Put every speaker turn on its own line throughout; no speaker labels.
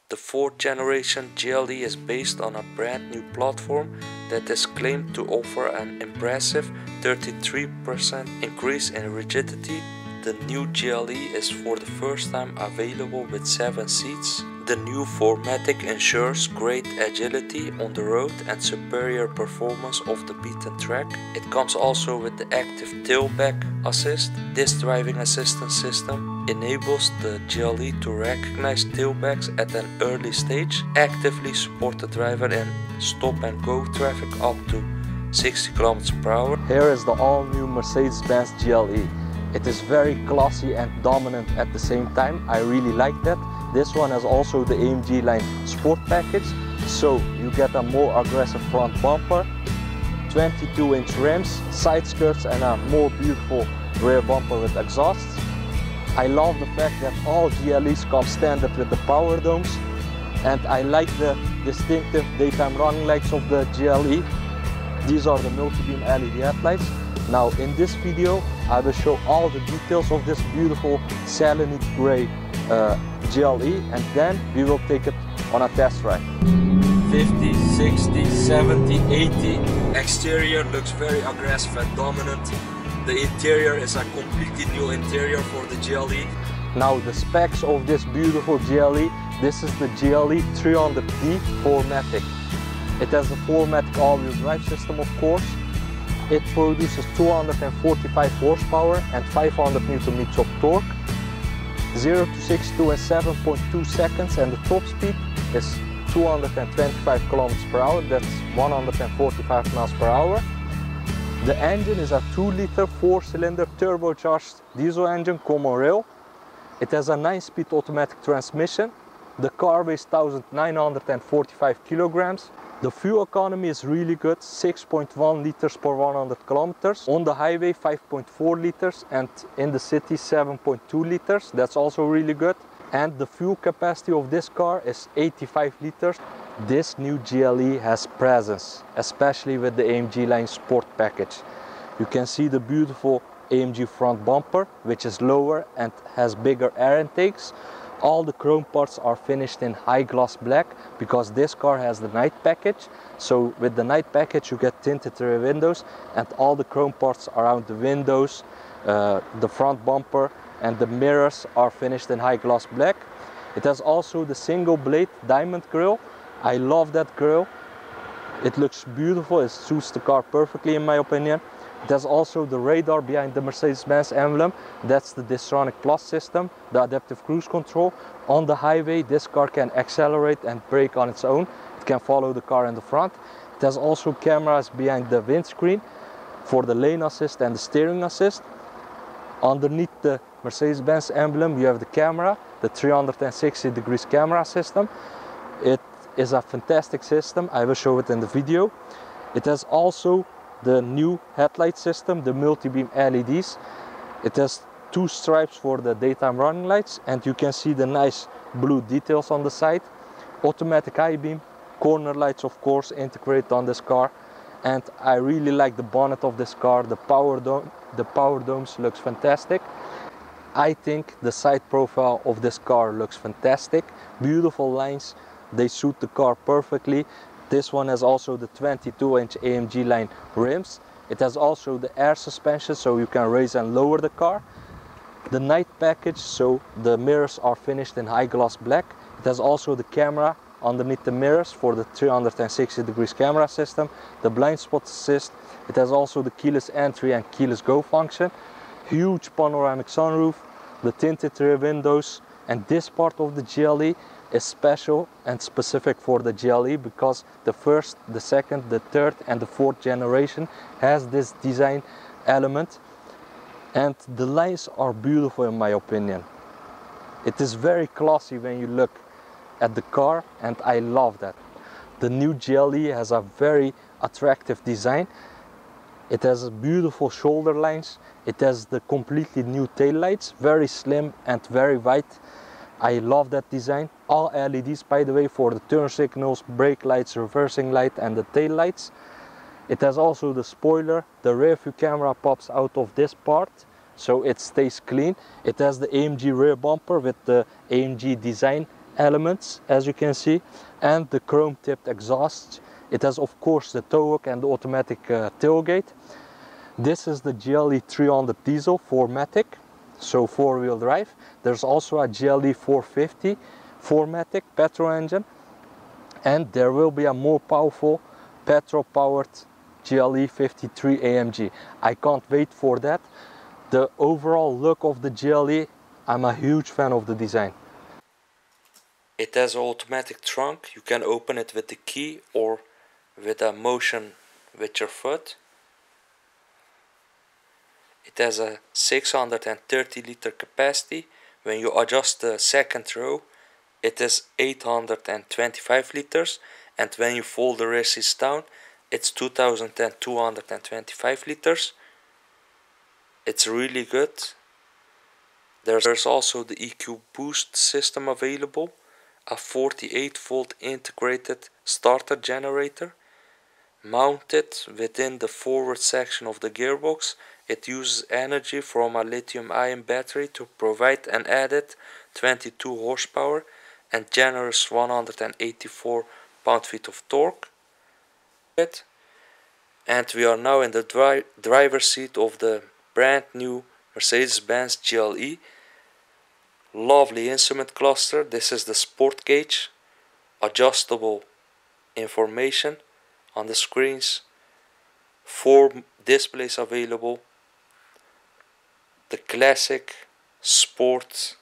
The 4th generation GLE is based on a brand new platform that is claimed to offer an impressive 33% increase in rigidity. The new GLE is for the first time available with 7 seats. The new 4MATIC ensures great agility on the road and superior performance of the beaten track. It comes also with the active tailback assist. This driving assistance system enables the GLE to recognize tailbacks at an early stage, actively support the driver in stop and go traffic up to 60 km/h.
Here is the all-new Mercedes-Benz GLE. It is very classy and dominant at the same time. I really like that. This one has also the AMG line sport package, so you get a more aggressive front bumper, 22-inch rims, side skirts and a more beautiful rear bumper with exhausts. I love the fact that all GLEs come standard with the power domes, and I like the distinctive daytime running lights of the GLE. These are the multi-beam LED headlights. Now in this video I will show all the details of this beautiful selenite grey GLE, and then we will take it on a test ride. 50, 60, 70, 80. Exterior looks very aggressive and dominant. The interior is a completely new interior for the GLE. Now the specs of this beautiful GLE. This is the GLE 300D 4MATIC. It has a 4MATIC all-wheel drive system, of course. It produces 245 horsepower and 500 Nm of torque. 0 to 60 in 7.2 seconds, and the top speed is 225 km/h. That's 145 mph. The engine is a 2-liter 4-cylinder turbocharged diesel engine, common rail. It has a 9-speed automatic transmission. The car weighs 1945 kilograms. The fuel economy is really good, 6.1 liters per 100 kilometers. On the highway 5.4 liters, and in the city 7.2 liters. That's also really good. And the fuel capacity of this car is 85 liters. This new GLE has presence, especially with the AMG line sport package. You can see the beautiful AMG front bumper, which is lower and has bigger air intakes. All the chrome parts are finished in high gloss black because this car has the night package. So with the night package you get tinted rear windows, and all the chrome parts around the windows, the front bumper and the mirrors are finished in high gloss black. It has also the single blade diamond grille. I love that grille. It looks beautiful, it suits the car perfectly in my opinion. It has also the radar behind the Mercedes-Benz emblem. That's the Distronic Plus system, the adaptive cruise control. On the highway this car can accelerate and brake on its own. It can follow the car in the front. It has also cameras behind the windscreen for the lane assist and the steering assist. Underneath the Mercedes-Benz emblem you have the camera, the 360 degrees camera system. It is a fantastic system, I will show it in the video. It has also the new headlight system, the multi-beam LEDs. It has 2 stripes for the daytime running lights, and you can see the nice blue details on the side. Automatic high beam, corner lights of course integrated on this car, and I really like the bonnet of this car. The power domes looks fantastic. I think the side profile of this car looks fantastic. Beautiful lines, they suit the car perfectly. This one has also the 22-inch AMG line rims. It has also the air suspension, so you can raise and lower the car. The night package, so the mirrors are finished in high gloss black. It has also the camera underneath the mirrors for the 360 degrees camera system, the blind spot assist. It has also the keyless entry and keyless go function. Huge panoramic sunroof, the tinted rear windows, and this part of the GLE is special and specific for the GLE because the first, the second, the third and the 4th generation has this design element, and the lines are beautiful in my opinion. It is very classy when you look at the car, and I love that. The new GLE has a very attractive design. It has beautiful shoulder lines. It has the completely new tail lights, very slim and very wide. I love that design. All LEDs, by the way, for the turn signals, brake lights, reversing light and the tail lights. It has also the spoiler. The rear view camera pops out of this part, so it stays clean. It has the AMG rear bumper with the AMG design elements, as you can see, and the chrome tipped exhausts. It has of course the tow hook and the automatic tailgate. This is the GLE 300 diesel 4MATIC, so 4-wheel drive. There's also a GLE 450 4MATIC petrol engine, and there will be a more powerful petrol powered GLE 53 AMG. I can't wait for that. The overall look of the GLE, I'm a huge fan of the design.
It has an automatic trunk. You can open it with the key or with a motion with your foot. It has a 630 liter capacity. When you adjust the second row, it is 825 liters, and when you fold the rear seats down, it's 2225 liters. It's really good. There's also the EQ boost system available, a 48 volt integrated starter generator. Mounted within the forward section of the gearbox, it uses energy from a lithium-ion battery to provide an added 22 horsepower and generous 184 pound-feet of torque. And we are now in the driver's seat of the brand new Mercedes-Benz GLE. Lovely instrument cluster. This is the sport gauge, adjustable information on the screens, 4 displays available, the classic, sport,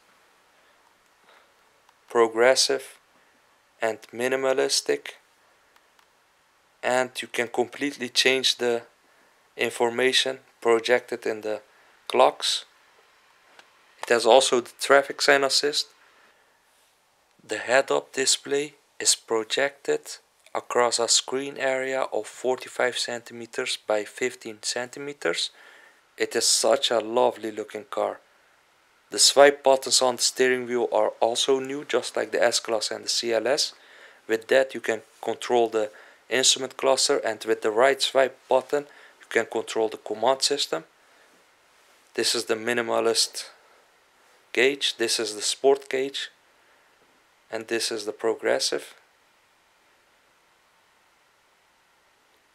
progressive and minimalistic, and you can completely change the information projected in the clocks. It has also the traffic sign assist. The head-up display is projected across a screen area of 45 centimeters by 15 centimeters. It is such a lovely looking car. The swipe buttons on the steering wheel are also new, just like the S-Class and the CLS. With that you can control the instrument cluster, and with the right swipe button you can control the command system. This is the minimalist gauge, this is the sport gauge, and this is the progressive.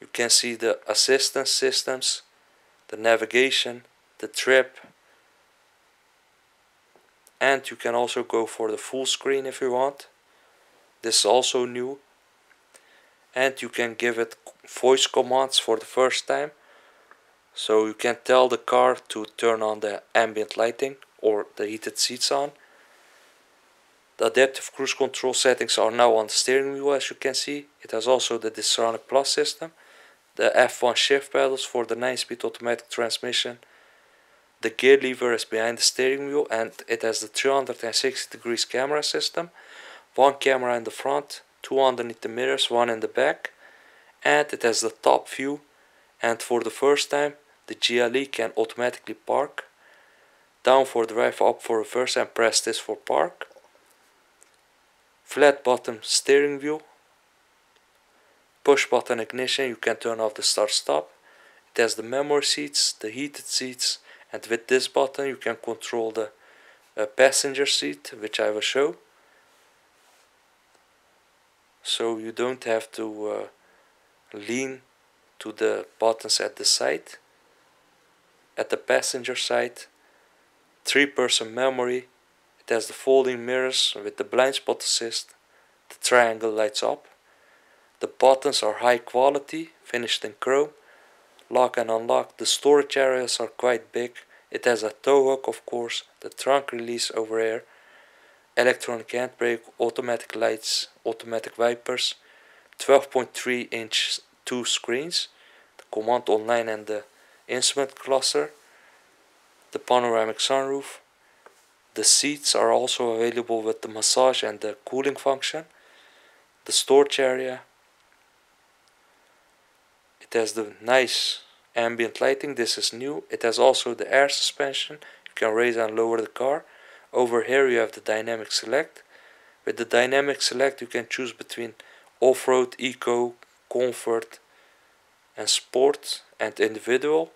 You can see the assistance systems, the navigation, the trip, and you can also go for the full screen if you want. This is also new, and you can give it voice commands for the first time, so you can tell the car to turn on the ambient lighting or the heated seats on. The adaptive cruise control settings are now on the steering wheel, as you can see. It has also the Distronic Plus system, the F1 shift pedals for the 9-speed automatic transmission. The gear lever is behind the steering wheel, and it has the 360 degrees camera system. 1 camera in the front, 2 underneath the mirrors, 1 in the back, and it has the top view. And for the first time the GLE can automatically park. Down for drive, up for reverse, and press this for park. Flat bottom steering wheel. Push button ignition, you can turn off the start stop. It has the memory seats, the heated seats, and with this button you can control the passenger seat, which I will show. So you don't have to lean to the buttons at the side. At the passenger side, 3-person memory. It has the folding mirrors with the blind spot assist. The triangle lights up. The buttons are high quality, finished in chrome. Lock and unlock. The storage areas are quite big. It has a tow hook, of course, the trunk release over here, electronic handbrake, automatic lights, automatic wipers, 12.3 inch 2 screens, the command online and the instrument cluster, the panoramic sunroof. The seats are also available with the massage and the cooling function. The storage area. It has the nice ambient lighting, this is new. It has also the air suspension, you can raise and lower the car. Over here you have the dynamic select. With the dynamic select you can choose between off-road, eco, comfort and sport and individual.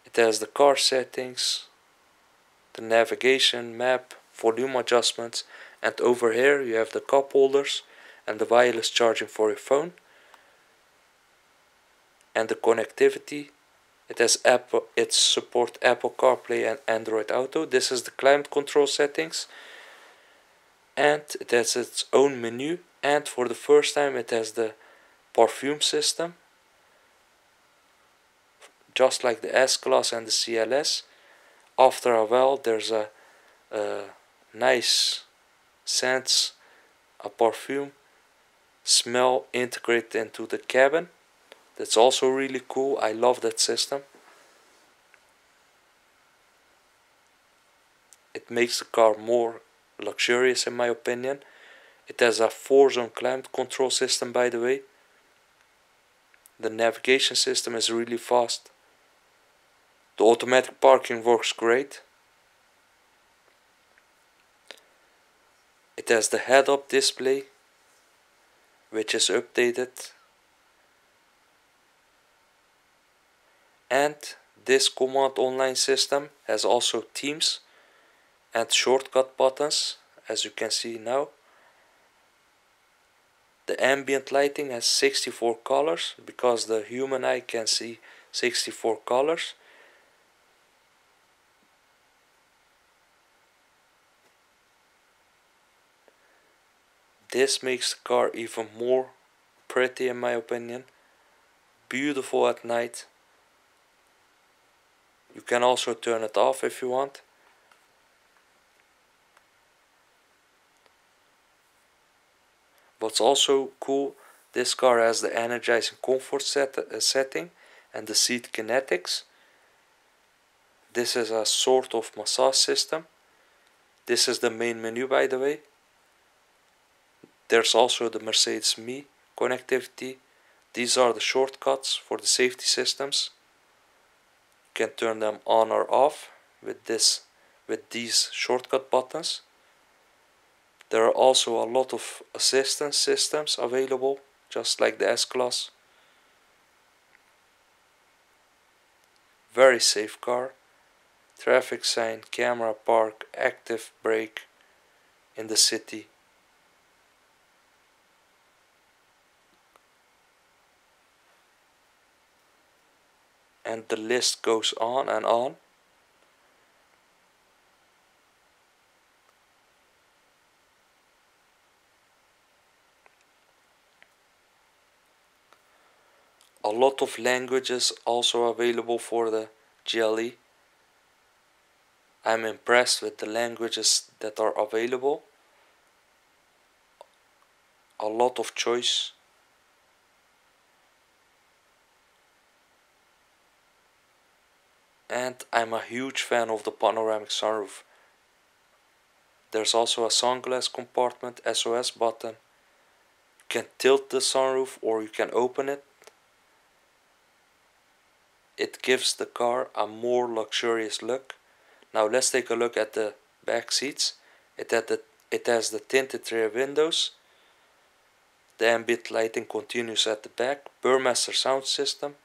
It has the car settings, the navigation, map, volume adjustments, And over here you have the cup holders and the wireless charging for your phone. And the connectivity, it supports Apple CarPlay and Android Auto. This is the climate control settings, and it has its own menu, and for the first time it has the perfume system, just like the S-Class and the CLS. After a while there's a nice scents, a perfume smell integrated into the cabin. That's also really cool. I love that system. It makes the car more luxurious in my opinion. It has a 4-zone climate control system, by the way. The navigation system is really fast. The automatic parking works great. It has the head-up display, which is updated. And this command online system has also themes and shortcut buttons, as you can see now. The ambient lighting has 64 colors, because the human eye can see 64 colors. This makes the car even more pretty in my opinion. Beautiful at night. You can also turn it off if you want. What's also cool, this car has the energizing comfort setting and the seat kinetics. This is a sort of massage system. This is the main menu, by the way. There's also the Mercedes Me connectivity. These are the shortcuts for the safety systems. You can turn them on or off with these shortcut buttons. There are also a lot of assistance systems available, just like the S-Class. Very safe car. Traffic sign, camera, park, active brake in the city. And the list goes on and on. A lot of languages also available for the GLE. I'm impressed with the languages that are available. A lot of choice. And I'm a huge fan of the panoramic sunroof. There's also a sunglass compartment, SOS button. You can tilt the sunroof or you can open it. It gives the car a more luxurious look. Now let's take a look at the back seats. It has the tinted rear windows. The ambient lighting continues at the back. Burmester sound system.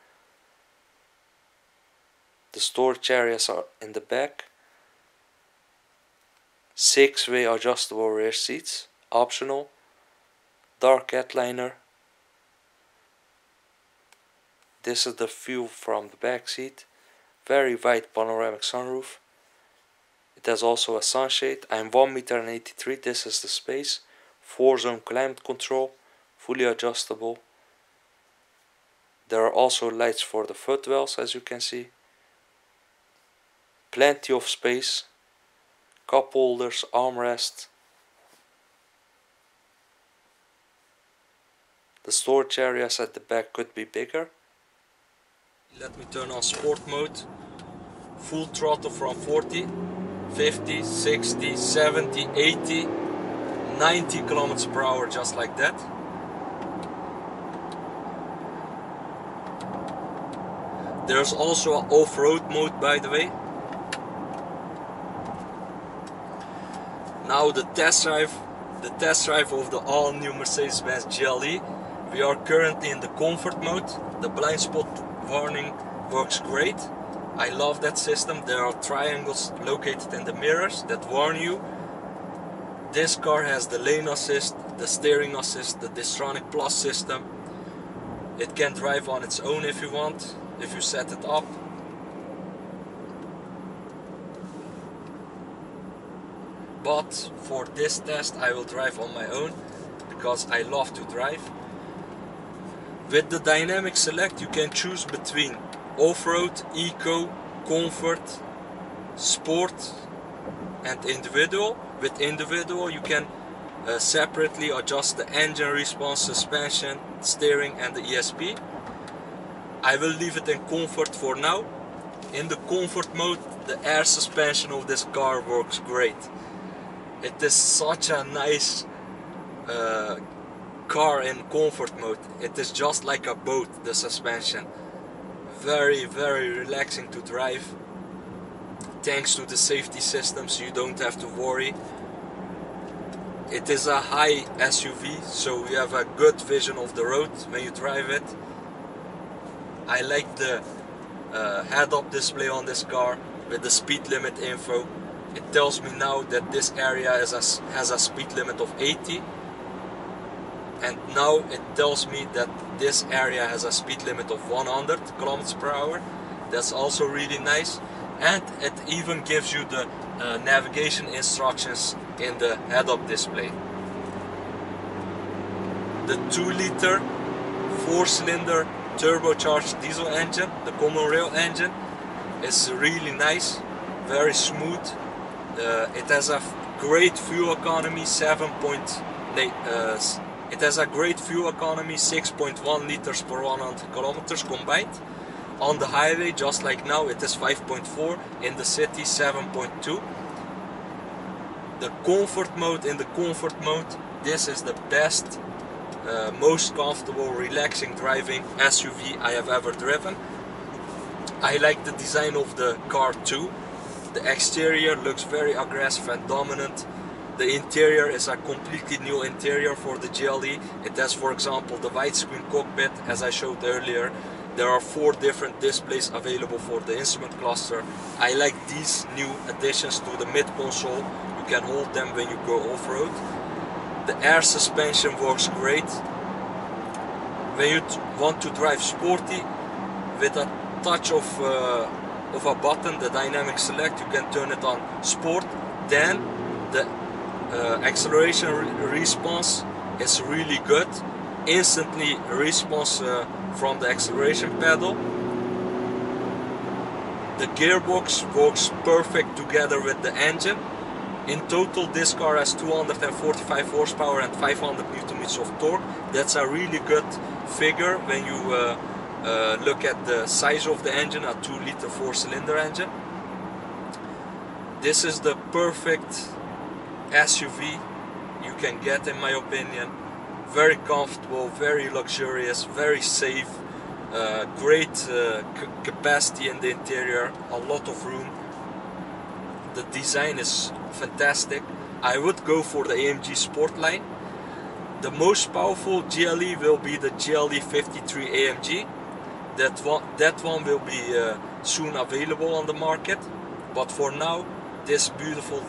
The storage areas are in the back. 6-way adjustable rear seats, optional. Dark headliner. This is the view from the back seat. Very wide panoramic sunroof. It has also a sunshade. I'm 1.83 m. This is the space. 4-zone climate control, fully adjustable. There are also lights for the footwells, as you can see. Plenty of space, cup holders, armrest. The storage areas at the back could be bigger. Let me turn on sport mode. Full throttle from 40, 50, 60, 70, 80, 90 kilometers per hour, just like that. There's also an off-road mode, by the way. Now the test drive of the all-new Mercedes-Benz GLE. We are currently in the comfort mode. The blind spot warning works great. I love that system. There are triangles located in the mirrors that warn you.
This car has the lane assist, the steering assist, the Distronic Plus system. It can drive on its own if you want, if you set it up. But for this test I will drive on my own because I love to drive. With the dynamic select you can choose between off-road, eco, comfort, sport and individual. With individual you can separately adjust the engine response, suspension, steering and the ESP. I will leave it in comfort for now. In the comfort mode the air suspension of this car works great. It is such a nice car in comfort mode. It is just like a boat, the suspension. Very, very relaxing to drive. Thanks to the safety systems you don't have to worry. It is a high SUV, so you have a good vision of the road when you drive it. I like the head-up display on this car with the speed limit info. It tells me now that this area has a speed limit of 80, and now it tells me that this area has a speed limit of 100 km per hour. That's also really nice, and it even gives you the navigation instructions in the head-up display. The 2-liter 4-cylinder turbocharged diesel engine, the common rail engine, is really nice, very smooth. It has a great fuel economy, 6.1 liters per 100 kilometers combined. On the highway, just like now, it is 5.4, in the city 7.2. The comfort mode, in the comfort mode, this is the best, most comfortable, relaxing driving SUV I have ever driven. I like the design of the car too. The exterior looks very aggressive and dominant. The interior is a completely new interior for the GLE. It has, for example, the widescreen cockpit, as I showed earlier. There are 4 different displays available for the instrument cluster. I like these new additions to the mid-console. You can hold them when you go off-road. The air suspension works great. When you want to drive sporty, with a touch of a button, the dynamic select, you can turn it on sport. Then the acceleration response is really good. Instantly response from the acceleration pedal. The gearbox works perfect together with the engine. In total this car has 245 horsepower and 500 Nm of torque. That's a really good figure when you look at the size of the engine, a 2-liter 4-cylinder engine. This is the perfect SUV you can get, in my opinion. Very comfortable, very luxurious, very safe, great capacity in the interior, a lot of room. The design is fantastic. I would go for the AMG Sport line. The most powerful GLE will be the GLE 53 AMG. That one will be soon available on the market, but for now this beautiful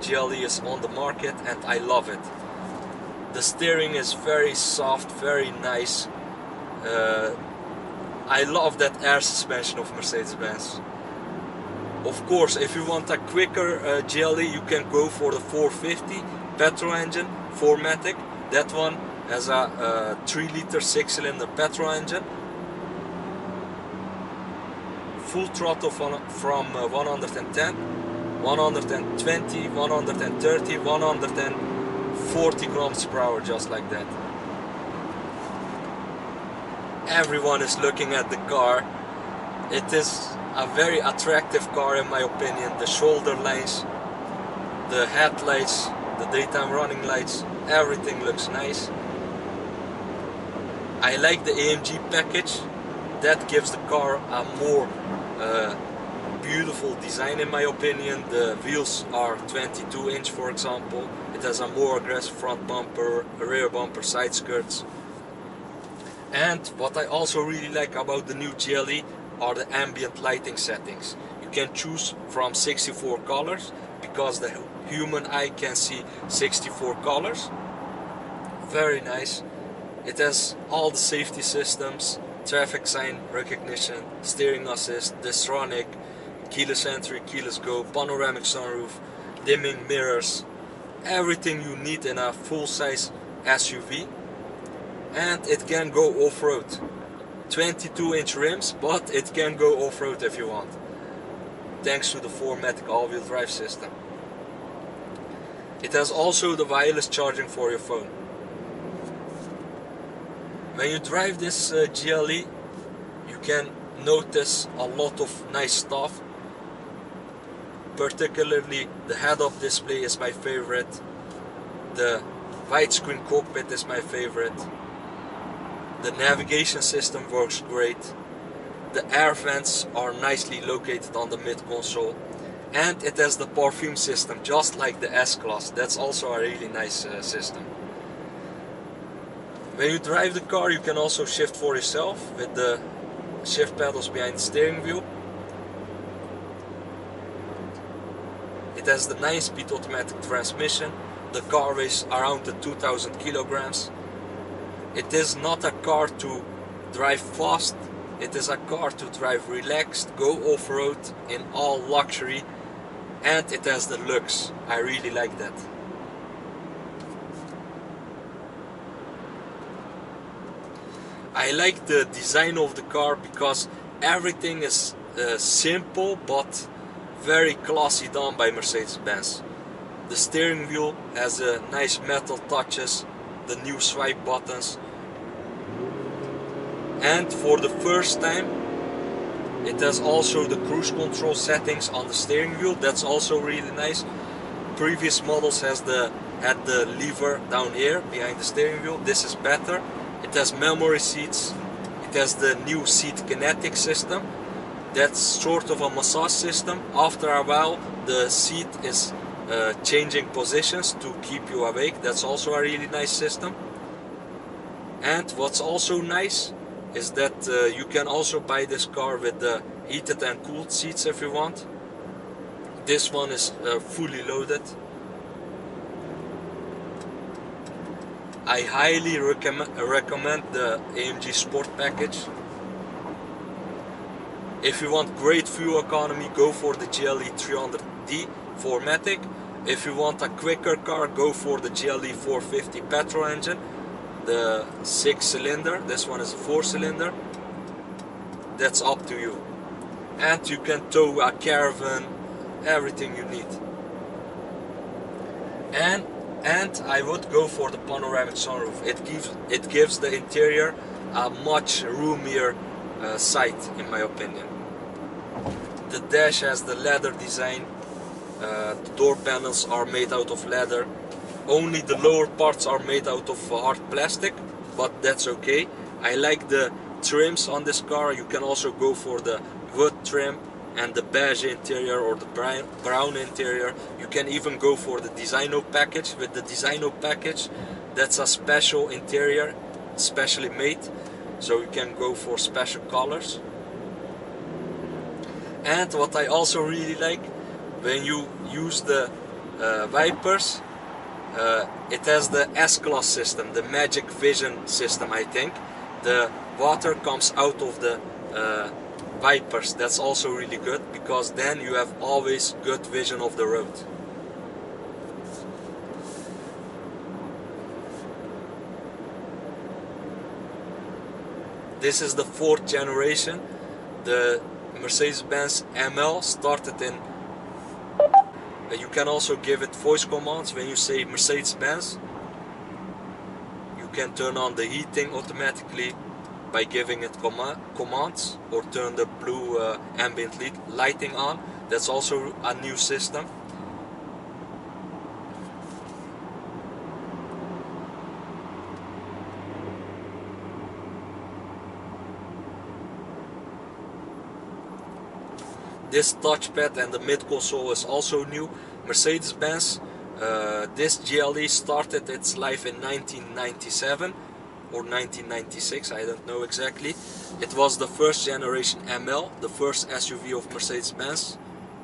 GLE is on the market and I love it. The steering is very soft, very nice. I love that air suspension of Mercedes-Benz. Of course, if you want a quicker GLE, you can go for the 450 petrol engine, 4MATIC. That one has a 3-liter 6-cylinder petrol engine. Full throttle from 110, 120, 130, 140 km per hour, just like that. Everyone is looking at the car. It is a very attractive car in my opinion. The shoulder lines, the headlights, the daytime running lights, everything looks nice. I like the AMG package. That gives the car a more beautiful design in my opinion. The wheels are 22-inch, for example. It has a more aggressive front bumper, a rear bumper, side skirts. And what I also really like about the new GLE are the ambient lighting settings. You can choose from 64 colors
because the human eye can see 64 colors. Very nice. It has all the safety systems, traffic sign recognition, steering assist, Distronic, keyless entry, keyless go, panoramic sunroof, dimming mirrors, everything you need in a full-size SUV. And it can go off-road. 22-inch rims, but it can go off-road if you want, thanks to the 4MATIC all-wheel drive system. It has also the wireless charging for your phone. When you drive this GLE, you can notice a lot of nice stuff. Particularly the head-up display is my favorite. The widescreen cockpit is my favorite. The navigation system works great. The air vents are nicely located on the mid-console. And it has the parfum system, just like the S-Class. That's also a really nice system. When you drive the car, you can also shift for yourself with the shift pedals behind the steering wheel. It has the 9-speed automatic transmission. The car weighs around the 2000 kilograms. It is not a car to drive fast, it is a car to drive relaxed, go off-road in all luxury, and it has the looks. I really like that. I like the design of the car because everything is simple but very classy done by Mercedes-Benz. The steering wheel has nice metal touches, the new swipe buttons, and for the first time it has also the cruise control settings on the steering wheel. That's also really nice. Previous models had the lever down here behind the steering wheel. This is better. It has memory seats. It has the new seat kinetic system. That's sort of a massage system. After a while the seat is changing positions to keep you awake. That's also a really nice system. And what's also nice is that you can also buy this car with the heated and cooled seats if you want. This one is fully loaded. I highly recommend the AMG Sport package. If you want great fuel economy, go for the GLE 300D 4MATIC. If you want a quicker car, go for the GLE 450 petrol engine, the 6-cylinder. This one is a 4-cylinder. That's up to you. And you can tow a caravan, everything you need. And I would go for the panoramic sunroof. It gives the interior a much roomier sight, in my opinion. The dash has the leather design. The door panels are made out of leather. Only the lower parts are made out of hard plastic, but that's okay. I like the trims on this car. You can also go for the wood trim and the beige interior or the brown interior. You can even go for the Designo package. With the Designo package, that's a special interior, specially made, so you can go for special colors. And what I also really like, when you use the wipers, it has the S-Class system, the Magic Vision system, I think. The water comes out of the wipers. That's also really good, because then you have always good vision of the road. This is the 4th generation. The Mercedes-Benz ML started in... You can also give it voice commands. When you say Mercedes-Benz, you can turn on the heating automatically by giving it commands, or turn the blue ambient lighting on. That's also a new system. This touchpad and the mid-console is also new. Mercedes-Benz, this GLE started its life in 1997 or 1996, I don't know exactly. It was the 1st generation ML, the first SUV of Mercedes-Benz,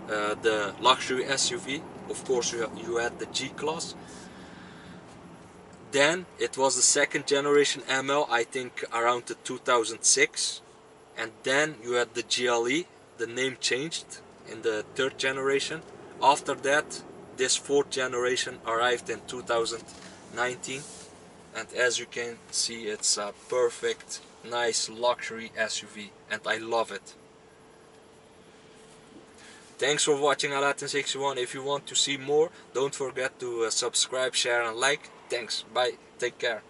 the luxury SUV. of course you had the G-Class. Then it was the second generation ML, I think around the 2006, and then you had the GLE. The name changed in the third generation. After that, this fourth generation arrived in 2019, and as you can see, it's a perfect, nice luxury SUV, and I love it. Thanks for watching Aladdin61. If you want to see more, don't forget to subscribe, share and like. Thanks, bye, take care.